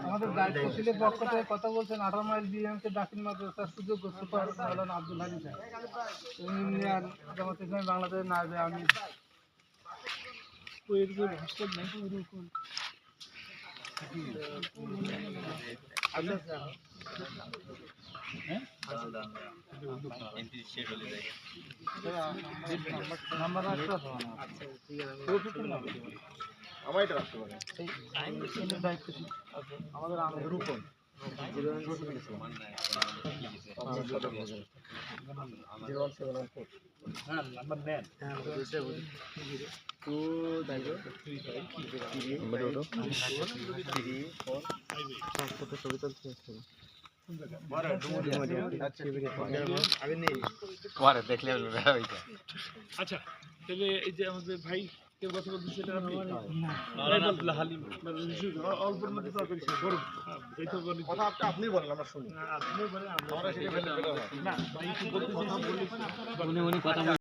আমাদের দায়িত্বশীলের পক্ষ থেকে কথা বলছেন 18 মাইল বিএমকে দাখিল মাদ্রাসার সুযোগ সুপার মাওলানা আব্দুল হালিম সাহেব, ইউনিয়ন জামাত ইসলামী বাংলাদেশের নায়েবে আমির। আমাদের রূপন আচ্ছা, তাহলে এই যে আমাদের ভাই কেউ কথা বলতে সেটা অল্পের মধ্যে আপনি বলেন, আমরা শুনি। আপনি বলেন, আমরা